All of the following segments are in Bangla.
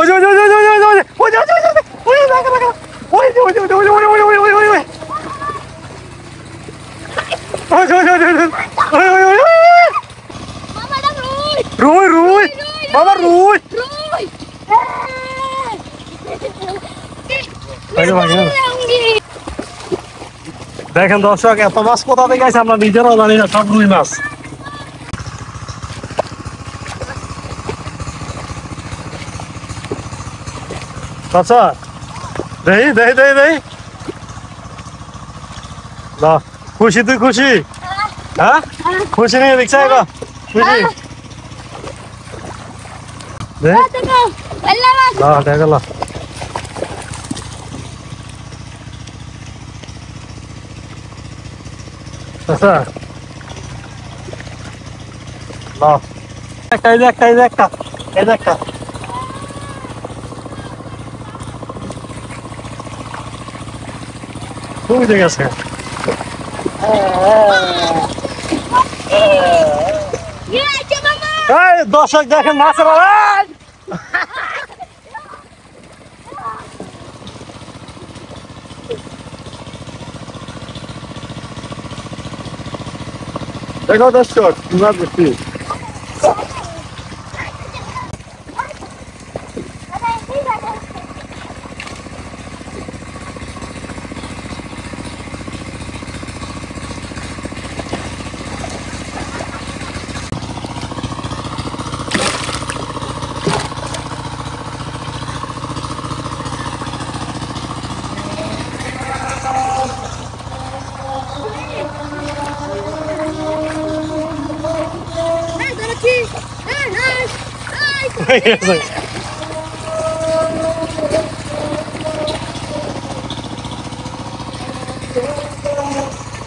ওই যে ওই যে ওই যে ওই যে ওই যে ওই যে ওই যে ওই যে লাগা লাগা ওই যে ওই যে ওই যে ওই যে ওই যে ওই যে ওই যে ওই যে রুই রুই বাবা রুই দেখেন দর্শক এত মাছ কোথা থেকে আছে আমরা নিজেরাও জানি না সব রুই মাছ আচ্ছা দেই দেই দেই দেই না খুশি তুই খুশি হ্যাঁ খুশি নেই দেখছ খুশি দে না দেখা গেল আচ্ছা না একটা এই যে একটা এই যে একটা এই যে একটা খুব জায়গা আছে দর্শক দেখেন মাছের দেখো দর্শক মাছ বেশি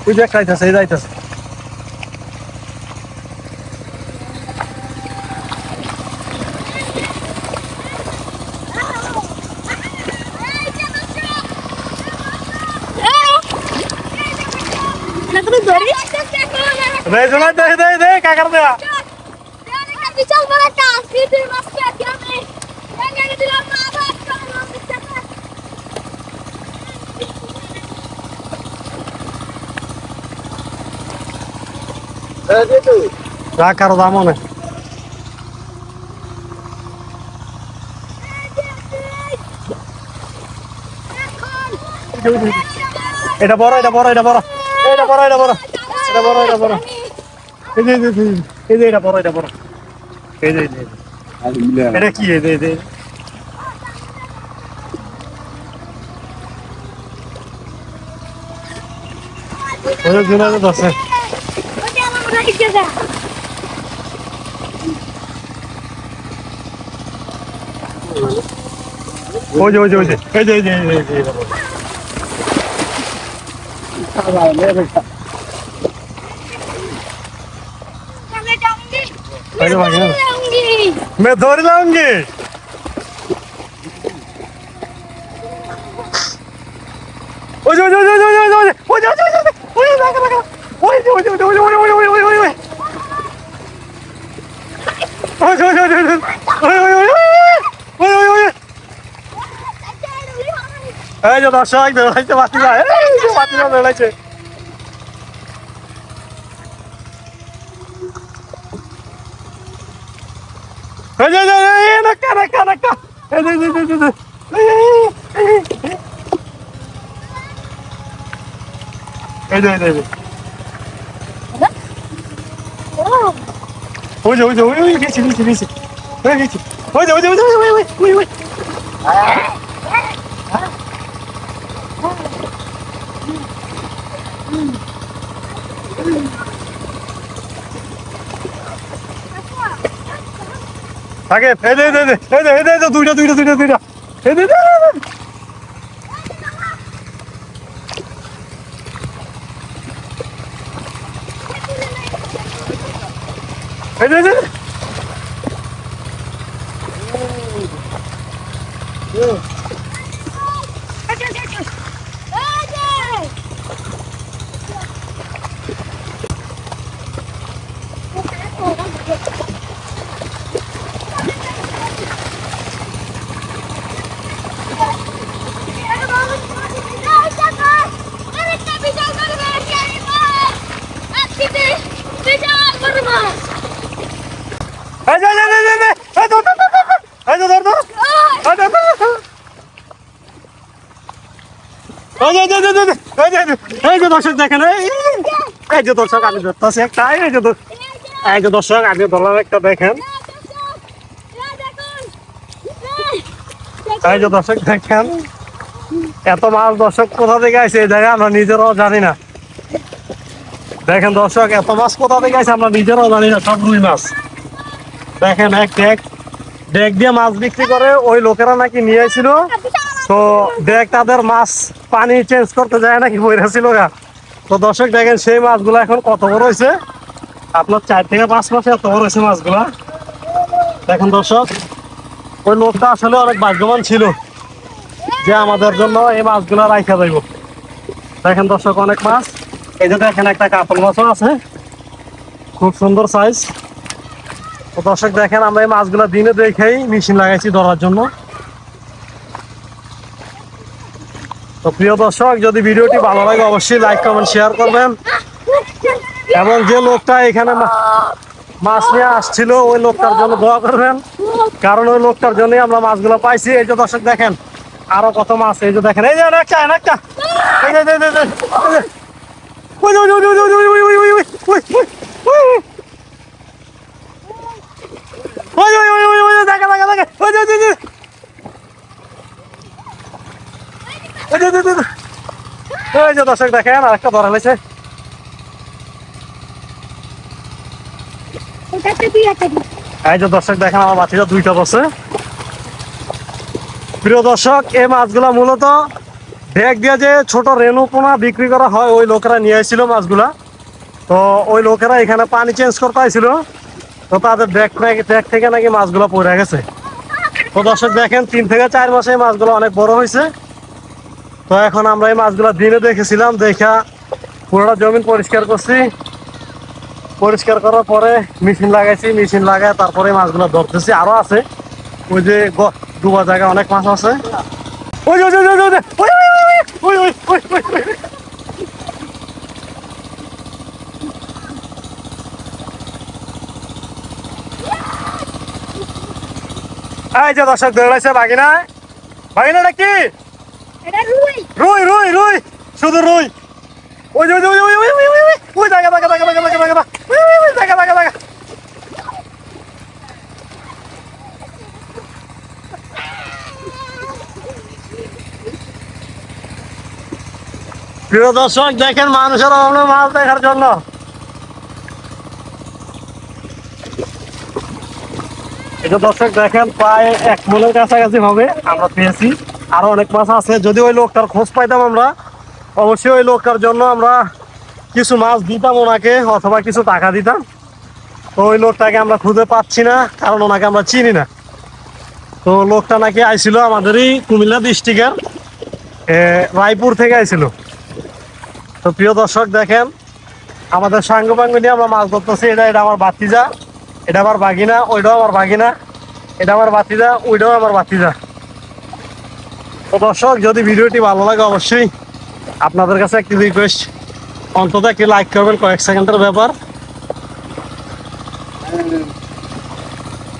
ওই যে খাইতেছে এই যাইতেছে কাকার দেয়া বিশাল বড় একটা ফিটের মাছকে আজকে আমি এনে দিলাম না আবার কাকার দাম অনেক এটা বড় এটা বড় এটা বড় এটা বড় এটা বড় এটা বড় এটা বড় এই যে এই যে এটা বড় এটা বড় এই যে এটা কি এই যে ওই জুনা তো আছে ওই যে ওই যে ওই যে এই যে এই যে এই যে मैं धोरी लाऊंगी ओए ओए ओए ओए ओए ओए ओए ओए लगा लगा ओए ओए ओए ओए ओए ओए ओए ओए ओए এই যে দর্শক বেড়াইছে বাতিরা এই যে বাতিরা বেড়াইছে এই যে এই নাকা নাকা নাকা এই যে এই যে এই যে ওই যে ওই যে ওই গেছি গেছি গেছি ওই গেছি ওই যে ওই যে ওই ওই ওই ওই ওই আগে এই দে দে দে এই দে এই দে দুইটা দুইটা দুইটা দুইটা এই দে দে এই দে দে এই যে দর্শক দেখেন, এই যে দর্শক আমি ধরতেছি একটা, এই যে দর্শক আমি ধরলাম একটা, দেখেন এই যে দর্শক দেখেন এত মাছ দর্শক কোথা থেকে আসে এই জায়গায় আমরা নিজেরাও জানি না। দেখেন দর্শক এত মাছ কোথা থেকে আসে আমরা নিজেরাও জানি না, সব রুই মাছ। দেখেন এক ডেক দিয়ে মাছ বিক্রি করে ওই লোকেরা নাকি নিয়ে আসছিল, তো ডেক তাদের মাছ পানি চেঞ্জ করতে যায় নাকি বইরা ছিল গা। তো দর্শক দেখেন সেই মাছগুলো এখন কত বড় হয়েছে, আপনার 4 থেকে 5 মাসে এত বড় হয়েছে মাছগুলা। দেখেন দর্শক ওই লোকটা আসলে অনেক ভাগ্যবান ছিল যে আমাদের জন্য এই মাছগুলা রাখা যাইব। দেখেন দর্শক অনেক মাছ, এই যে দেখেন একটা কাতল মাছও আছে, খুব সুন্দর সাইজ। তো দর্শক দেখেন আমরা এই মাছগুলা দিনে দেখেই মেশিন লাগাইছি ধরার জন্য। তো প্রিয় দর্শক যদি ভিডিওটি ভালো লাগে অবশ্যই লাইক কমেন্ট শেয়ার করবেন, এবং যে লোকটা এখানে মাছ নিয়ে আসছিল ওই লোকটার জন্য দোয়া করবেন, কারণ ওই লোকটার জন্যই আমরা মাছগুলো পাইছি। এই যে দর্শক দেখেন আরো কত মাছ, এই যে দেখেন এই যে একটা এই যে দর্শক দেখেন আর একটা ধরা হয়েছে। এই যে দর্শক দেখেন আমার বাচ্চাটা 2টা বসে। প্রিয় দর্শক এই মাছগুলা মূলত ডেক দিয়ে যে ছোট রেণু পোনা বিক্রি করা হয় ওই লোকেরা নিয়ে আসছিল মাছগুলা। তো ওই লোকেরা এখানে পানি চেঞ্জ করতে আসছিল, তো তাদের ডেক থেকে নাকি মাছগুলা পড়ে গেছে। তো দর্শক দেখেন 3 থেকে 4 মাসে এই মাছগুলো অনেক বড় হয়েছে। তো এখন আমরা এই মাছগুলো দিনে দেখেছিলাম, দেখা পুরোটা জমিন পরিষ্কার করছি, পরিষ্কার করার পরে মেশিন লাগাইছি, মেশিন লাগায় তারপরে মাছগুলো ধরতেছি। আরো আছে ওই যে ডুবা জায়গায় অনেক মাছ আছে। এই যে দর্শক দৌড়াইছে বাগিনাটা কি? রুই রুই রুই, শুধু রুই। ওই যে ওই জায়গা প্রিয় দর্শক দেখেন মানুষের অভাব মাছ দেখার জন্য। এটা দর্শক দেখেন প্রায় 1 মনের কাছাকাছি হবে আমরা পেয়েছি, আরো অনেক মাছ আছে। যদি ওই লোকটার খোঁজ পাইতাম আমরা অবশ্যই ওই লোকটার জন্য আমরা কিছু মাছ দিতাম ওনাকে, অথবা কিছু টাকা দিতাম। তো ওই লোকটাকে আমরা খুঁজে পাচ্ছি না, কারণ ওনাকে আমরা চিনি না। তো লোকটা নাকি আইছিল আমাদেরই কুমিল্লা ডিস্ট্রিক্টের রায়পুর থেকে আইছিল। তো প্রিয় দর্শক দেখেন আমাদের সাঙ্গপাঙ্গ নিয়ে আমরা মাছ ধরতেছি। এটা আমার বাতিজা, এটা আমার বাগিনা, ওইটাও আমার বাগিনা, এটা আমার বাতিজা, ওইটাও আমার বাতিজা। তো দর্শক যদি ভিডিওটি ভালো লাগে অবশ্যই আপনাদের কাছে একটি রিকোয়েস্ট, অন্তত একটি লাইক করবেন, কয়েক সেকেন্ডের ব্যাপার।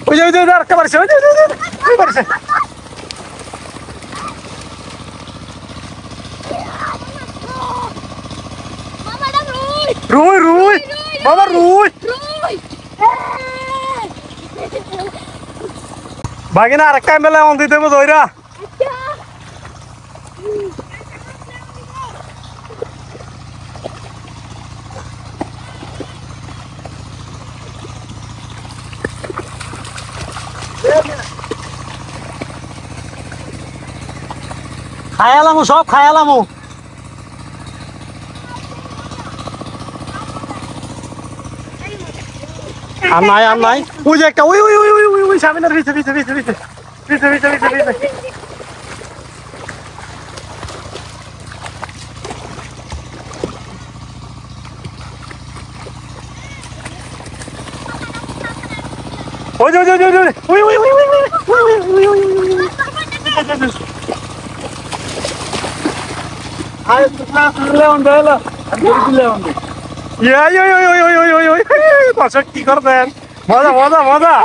ওই যে আরেকটা বাড়ছে, ওই বাড়ছে। রুই রুই বাবা, রুই বাগিনা আরেকটা মেলে অন দিতে হবে দইরা। খায়ালামু, সব খায়ালামু। আর নাই ওই যে একটা ওই সামনের ভিতরে কি করবেন? মজা মজা মজা।